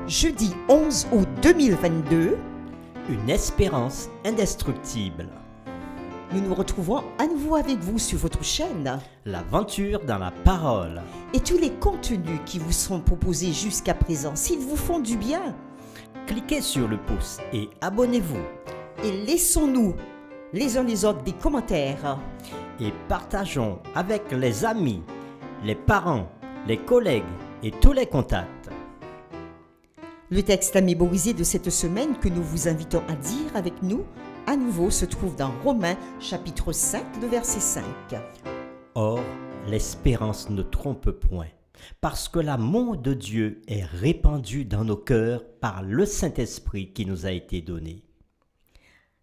Jeudi 11 août 2022, Une espérance indestructible. nous nous retrouvons à nouveau avec vous sur votre chaîne L'aventure dans la parole. et tous les contenus qui vous seront proposés jusqu'à présent, s'ils vous font du bien, Cliquez sur le pouce et abonnez-vous. et laissons-nous les uns les autres des commentaires. Et partageons avec les amis, les parents, les collègues et tous les contacts. Le texte à mémoriser de cette semaine que nous vous invitons à dire avec nous, à nouveau, se trouve dans Romains chapitre 5, le verset 5. Or, l'espérance ne trompe point, parce que l'amour de Dieu est répandu dans nos cœurs par le Saint-Esprit qui nous a été donné.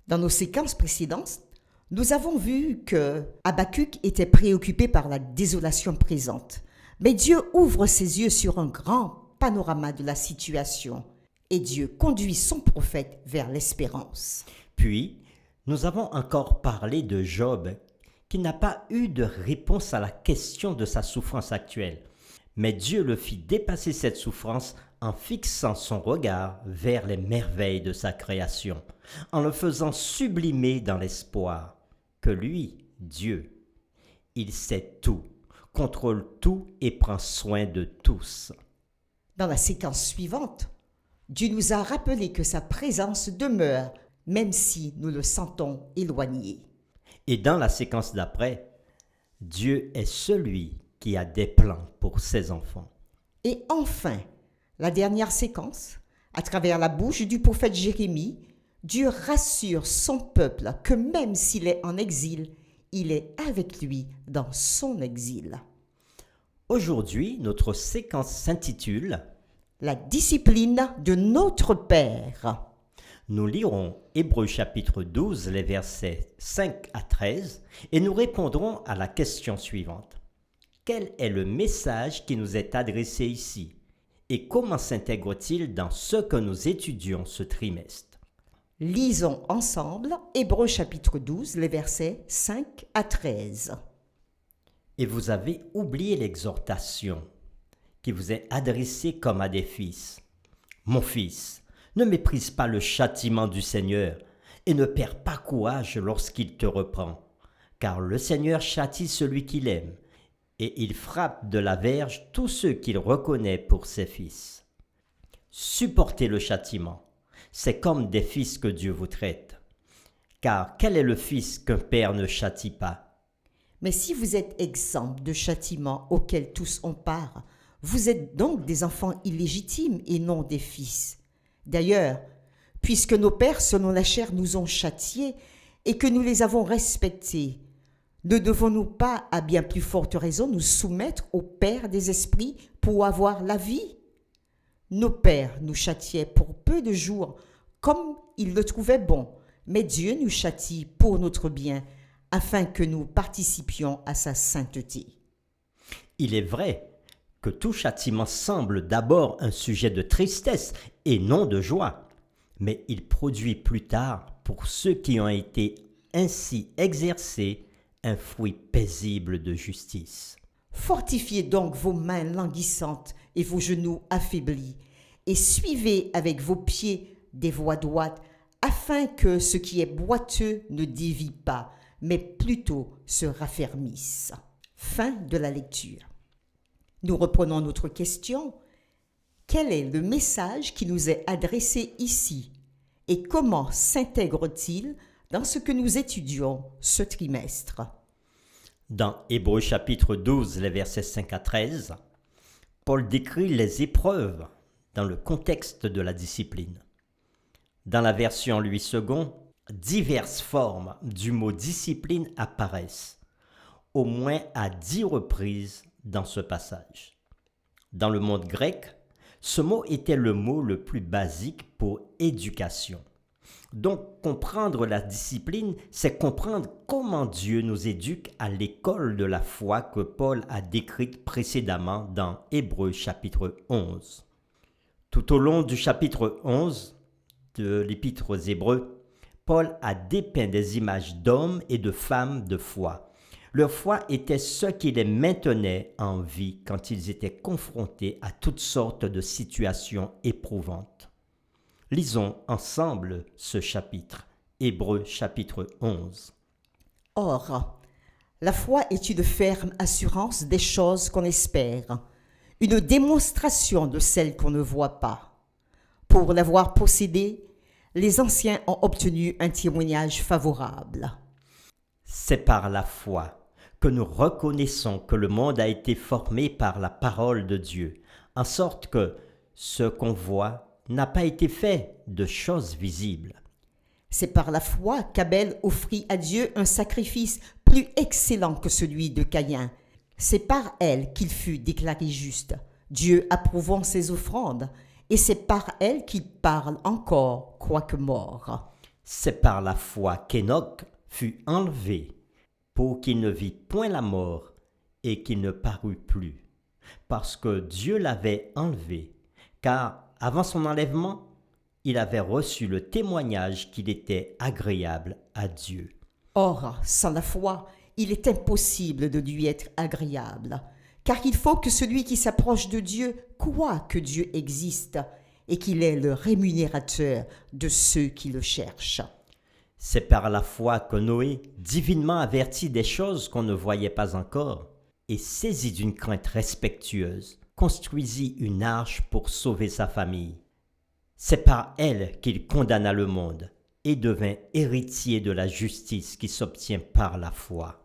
Dans nos séquences précédentes, nous avons vu que Habakkuk était préoccupé par la désolation présente. Mais Dieu ouvre ses yeux sur un grand panorama de la situation et Dieu conduit son prophète vers l'espérance. Puis, nous avons encore parlé de Job, qui n'a pas eu de réponse à la question de sa souffrance actuelle. Mais Dieu le fit dépasser cette souffrance en fixant son regard vers les merveilles de sa création, en le faisant sublimer dans l'espoir que lui, Dieu, il sait tout, contrôle tout et prend soin de tous. Dans la séquence suivante, Dieu nous a rappelé que sa présence demeure même si nous le sentons éloigné. Et dans la séquence d'après, Dieu est celui qui a des plans pour ses enfants. Et enfin, la dernière séquence, à travers la bouche du prophète Jérémie, Dieu rassure son peuple que même s'il est en exil, il est avec lui dans son exil. Aujourd'hui, notre séquence s'intitule La discipline de notre Père. Nous lirons Hébreux chapitre 12, les versets 5 à 13, et nous répondrons à la question suivante. Quel est le message qui nous est adressé ici et comment s'intègre-t-il dans ce que nous étudions ce trimestre? Lisons ensemble Hébreux chapitre 12, les versets 5 à 13. Et vous avez oublié l'exhortation qui vous est adressée comme à des fils. Mon fils, ne méprise pas le châtiment du Seigneur et ne perds pas courage lorsqu'il te reprend, car le Seigneur châtie celui qu'il aime et il frappe de la verge tous ceux qu'il reconnaît pour ses fils. Supportez le châtiment, c'est comme des fils que Dieu vous traite. Car quel est le fils qu'un père ne châtie pas? Mais si vous êtes exempt de châtiment auquel tous ont part, vous êtes donc des enfants illégitimes et non des fils. D'ailleurs, puisque nos pères selon la chair nous ont châtiés et que nous les avons respectés, ne devons-nous pas, à bien plus forte raison, nous soumettre au Père des esprits pour avoir la vie? Nos pères nous châtiaient pour peu de jours, comme ils le trouvaient bon, mais Dieu nous châtie pour notre bien, afin que nous participions à sa sainteté. Il est vrai que tout châtiment semble d'abord un sujet de tristesse et non de joie, mais il produit plus tard, pour ceux qui ont été ainsi exercés, un fruit paisible de justice. Fortifiez donc vos mains languissantes et vos genoux affaiblis, et suivez avec vos pieds des voies droites, afin que ce qui est boiteux ne dévie pas, mais plutôt se raffermisse. Fin de la lecture. Nous reprenons notre question. Quel est le message qui nous est adressé ici et comment s'intègre-t-il dans ce que nous étudions ce trimestre? Dans Hébreux chapitre 12, les versets 5 à 13, Paul décrit les épreuves dans le contexte de la discipline. Dans la version Louis II, diverses formes du mot discipline apparaissent, au moins à 10 reprises dans ce passage. Dans le monde grec, ce mot était le mot le plus basique pour éducation. Donc, comprendre la discipline, c'est comprendre comment Dieu nous éduque à l'école de la foi que Paul a décrite précédemment dans Hébreux chapitre 11. Tout au long du chapitre 11 de l'Épître aux Hébreux, Paul a dépeint des images d'hommes et de femmes de foi, Leur foi était ce qui les maintenait en vie quand ils étaient confrontés à toutes sortes de situations éprouvantes. Lisons ensemble ce chapitre, Hébreux chapitre 11. Or, la foi est une ferme assurance des choses qu'on espère, une démonstration de celles qu'on ne voit pas. Pour l'avoir possédée, les anciens ont obtenu un témoignage favorable. C'est par la foi que nous reconnaissons que le monde a été formé par la parole de Dieu, en sorte que ce qu'on voit n'a pas été fait de choses visibles. C'est par la foi qu'Abel offrit à Dieu un sacrifice plus excellent que celui de Caïn. C'est par elle qu'il fut déclaré juste, Dieu approuvant ses offrandes, et c'est par elle qu'il parle encore, quoique mort. C'est par la foi qu'Enoch fut enlevé, pour qu'il ne vit point la mort, et qu'il ne parut plus, parce que Dieu l'avait enlevé, car avant son enlèvement, il avait reçu le témoignage qu'il était agréable à Dieu. Or, sans la foi, il est impossible de lui être agréable, car il faut que celui qui s'approche de Dieu croie que Dieu existe et qu'il est le rémunérateur de ceux qui le cherchent. C'est par la foi que Noé, divinement averti des choses qu'on ne voyait pas encore, et saisi d'une crainte respectueuse, construisit une arche pour sauver sa famille. C'est par elle qu'il condamna le monde et devint héritier de la justice qui s'obtient par la foi.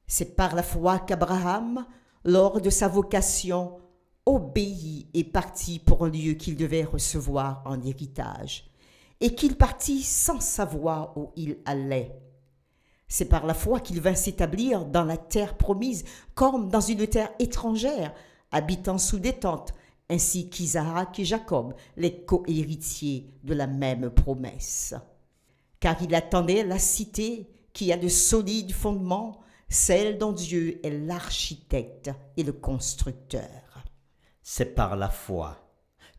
C'est par la foi qu'Abraham, lors de sa vocation, obéit et partit pour un lieu qu'il devait recevoir en héritage, et qu'il partit sans savoir où il allait. C'est par la foi qu'il vint s'établir dans la terre promise, comme dans une terre étrangère, habitant sous des tentes, ainsi qu'Isaac et Jacob, les co-héritiers de la même promesse. Car il attendait la cité qui a de solides fondements, celle dont Dieu est l'architecte et le constructeur. C'est par la foi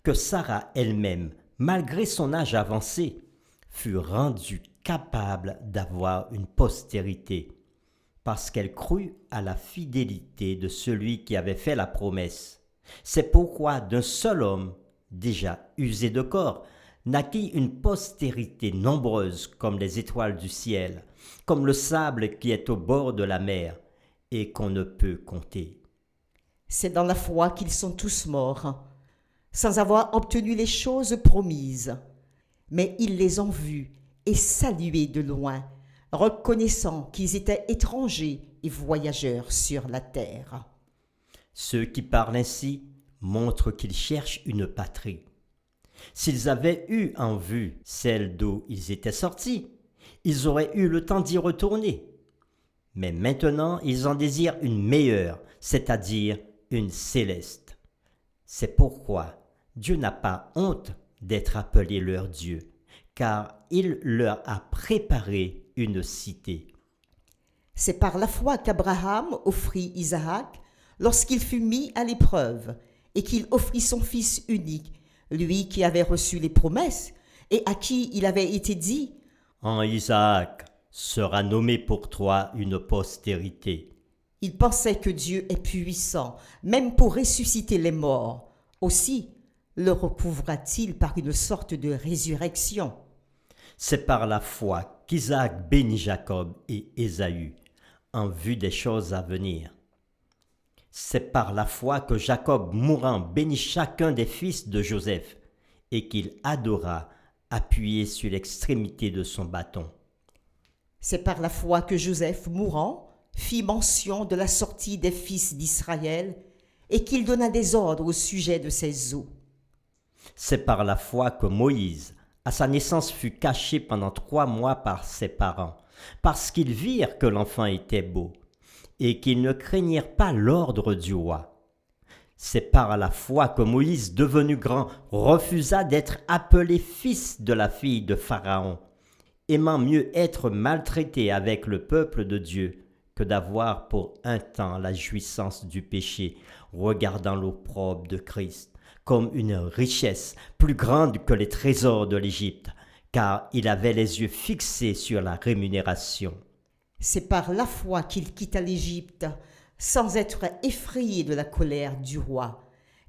que Sarah elle-même, malgré son âge avancé, fut rendue capable d'avoir une postérité, parce qu'elle crut à la fidélité de celui qui avait fait la promesse. C'est pourquoi d'un seul homme, déjà usé de corps, naquit une postérité nombreuse comme les étoiles du ciel, comme le sable qui est au bord de la mer, et qu'on ne peut compter. C'est dans la foi qu'ils sont tous morts, sans avoir obtenu les choses promises. Mais ils les ont vus et salués de loin, reconnaissant qu'ils étaient étrangers et voyageurs sur la terre. Ceux qui parlent ainsi montrent qu'ils cherchent une patrie. S'ils avaient eu en vue celle d'où ils étaient sortis, ils auraient eu le temps d'y retourner. Mais maintenant, ils en désirent une meilleure, c'est-à-dire une céleste. C'est pourquoi Dieu n'a pas honte d'être appelé leur Dieu, car il leur a préparé une cité. C'est par la foi qu'Abraham offrit Isaac lorsqu'il fut mis à l'épreuve, et qu'il offrit son fils unique, lui qui avait reçu les promesses, et à qui il avait été dit « En Isaac sera nommé pour toi une postérité. » Il pensait que Dieu est puissant, même pour ressusciter les morts. Aussi le recouvra-t-il par une sorte de résurrection. C'est par la foi qu'Isaac bénit Jacob et Ésaü, en vue des choses à venir. C'est par la foi que Jacob, mourant, bénit chacun des fils de Joseph, et qu'il adora, appuyé sur l'extrémité de son bâton. C'est par la foi que Joseph, mourant, fit mention de la sortie des fils d'Israël, et qu'il donna des ordres au sujet de ses os. C'est par la foi que Moïse, à sa naissance, fut caché pendant 3 mois par ses parents, parce qu'ils virent que l'enfant était beau, et qu'ils ne craignirent pas l'ordre du roi. C'est par la foi que Moïse, devenu grand, refusa d'être appelé fils de la fille de Pharaon, aimant mieux être maltraité avec le peuple de Dieu que d'avoir pour un temps la jouissance du péché, regardant l'opprobre de Christ comme une richesse plus grande que les trésors de l'Égypte, car il avait les yeux fixés sur la rémunération. C'est par la foi qu'il quitta l'Égypte, sans être effrayé de la colère du roi,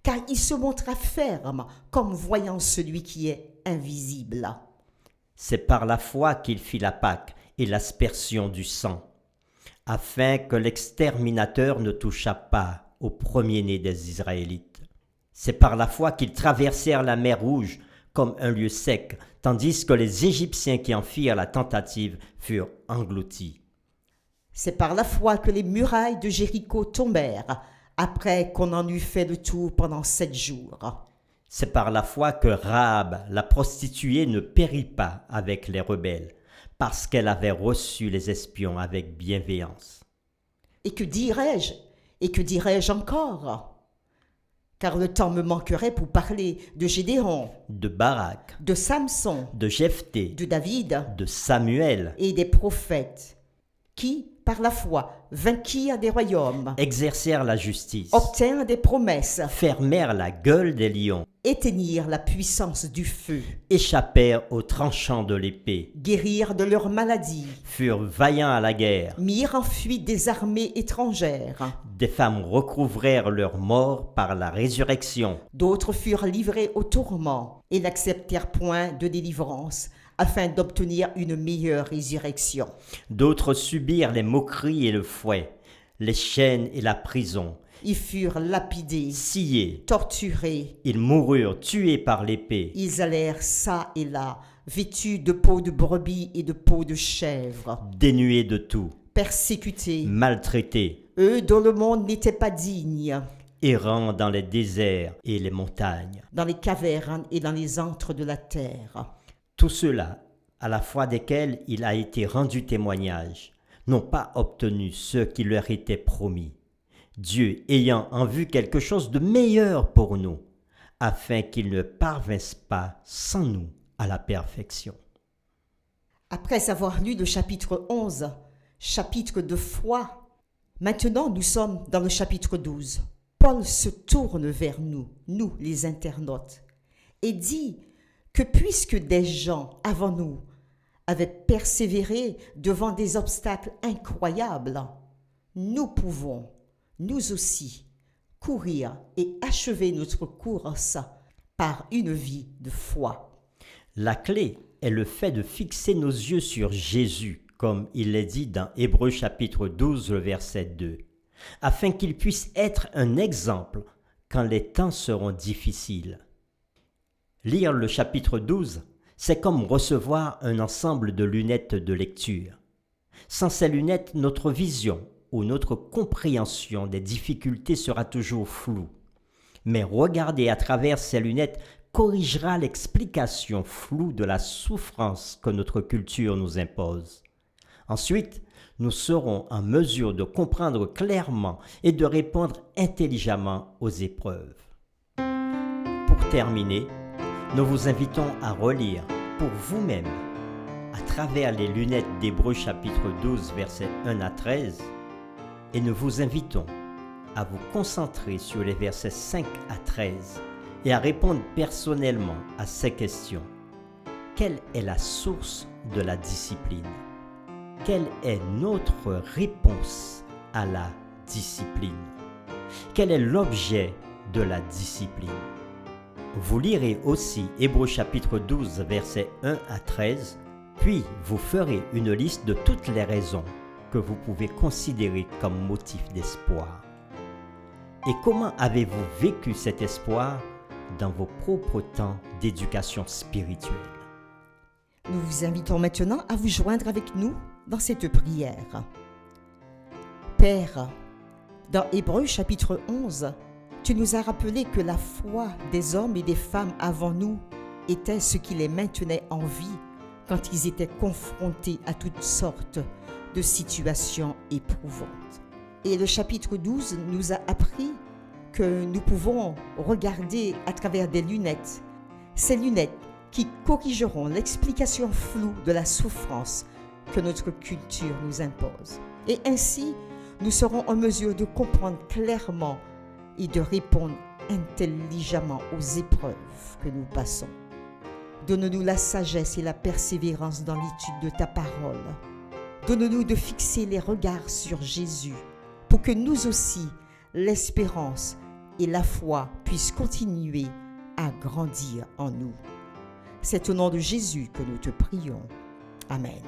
car il se montra ferme comme voyant celui qui est invisible. C'est par la foi qu'il fit la Pâque et l'aspersion du sang, afin que l'exterminateur ne touchât pas au premier-né des Israélites. C'est par la foi qu'ils traversèrent la mer Rouge comme un lieu sec, tandis que les Égyptiens qui en firent la tentative furent engloutis. C'est par la foi que les murailles de Jéricho tombèrent, après qu'on en eut fait le tour pendant 7 jours. C'est par la foi que Rahab, la prostituée, ne périt pas avec les rebelles, parce qu'elle avait reçu les espions avec bienveillance. Et que dirais-je encore? Car le temps me manquerait pour parler de Gédéon, De Barak, de Samson, de Jephthé, de David de Samuel, et des prophètes, qui, par la foi, vainquirent des royaumes, exercèrent la justice, obtinrent des promesses, fermèrent la gueule des lions, éteignirent la puissance du feu, échappèrent aux tranchants de l'épée, guérirent de leurs maladies, furent vaillants à la guerre. mirent en fuite des armées étrangères. Des femmes recouvrèrent leur mort par la résurrection. D'autres furent livrés au tourment et n'acceptèrent point de délivrance, afin d'obtenir une meilleure résurrection. D'autres subirent les moqueries et le fouet, les chaînes et la prison. Ils furent lapidés, Sciés, torturés. ils moururent tués par l'épée. Ils allèrent çà et là, vêtus de peau de brebis et de peau de chèvre, Dénués de tout, persécutés, maltraités, eux dont le monde n'était pas digne, errant dans les déserts et les montagnes. dans les cavernes et dans les antres de la terre. Tous ceux-là, à la foi desquels il a été rendu témoignage, n'ont pas obtenu ce qui leur était promis, Dieu ayant en vue quelque chose de meilleur pour nous, afin qu'ils ne parvinssent pas sans nous à la perfection. Après avoir lu le chapitre 11, chapitre de foi, maintenant nous sommes dans le chapitre 12. Paul se tourne vers nous, nous les internautes, et dit que puisque des gens avant nous avaient persévéré devant des obstacles incroyables, nous pouvons, nous aussi, courir et achever notre course par une vie de foi. La clé est le fait de fixer nos yeux sur Jésus, comme il est dit dans Hébreux chapitre 12, le verset 2, afin qu'il puisse être un exemple quand les temps seront difficiles. Lire le chapitre 12, c'est comme recevoir un ensemble de lunettes de lecture. Sans ces lunettes, notre vision ou notre compréhension des difficultés sera toujours floue. Mais regarder à travers ces lunettes corrigera l'explication floue de la souffrance que notre culture nous impose. Ensuite, nous serons en mesure de comprendre clairement et de répondre intelligemment aux épreuves. Pour terminer, nous vous invitons à relire pour vous-même, à travers les lunettes d'Hébreux chapitre 12, versets 1 à 13, et nous vous invitons à vous concentrer sur les versets 5 à 13 et à répondre personnellement à ces questions. Quelle est la source de la discipline? Quelle est notre réponse à la discipline? Quel est l'objet de la discipline? Vous lirez aussi Hébreux chapitre 12, versets 1 à 13, puis vous ferez une liste de toutes les raisons que vous pouvez considérer comme motif d'espoir. Et comment avez-vous vécu cet espoir dans vos propres temps d'éducation spirituelle? Nous vous invitons maintenant à vous joindre avec nous dans cette prière. Père, dans Hébreux chapitre 11, tu nous as rappelé que la foi des hommes et des femmes avant nous était ce qui les maintenait en vie quand ils étaient confrontés à toutes sortes de situations éprouvantes. Et le chapitre 12 nous a appris que nous pouvons regarder à travers des lunettes, ces lunettes qui corrigeront l'explication floue de la souffrance que notre culture nous impose. Et ainsi, nous serons en mesure de comprendre clairement et de répondre intelligemment aux épreuves que nous passons. Donne-nous la sagesse et la persévérance dans l'étude de ta parole. Donne-nous de fixer les regards sur Jésus pour que nous aussi, l'espérance et la foi puissent continuer à grandir en nous. C'est au nom de Jésus que nous te prions. Amen.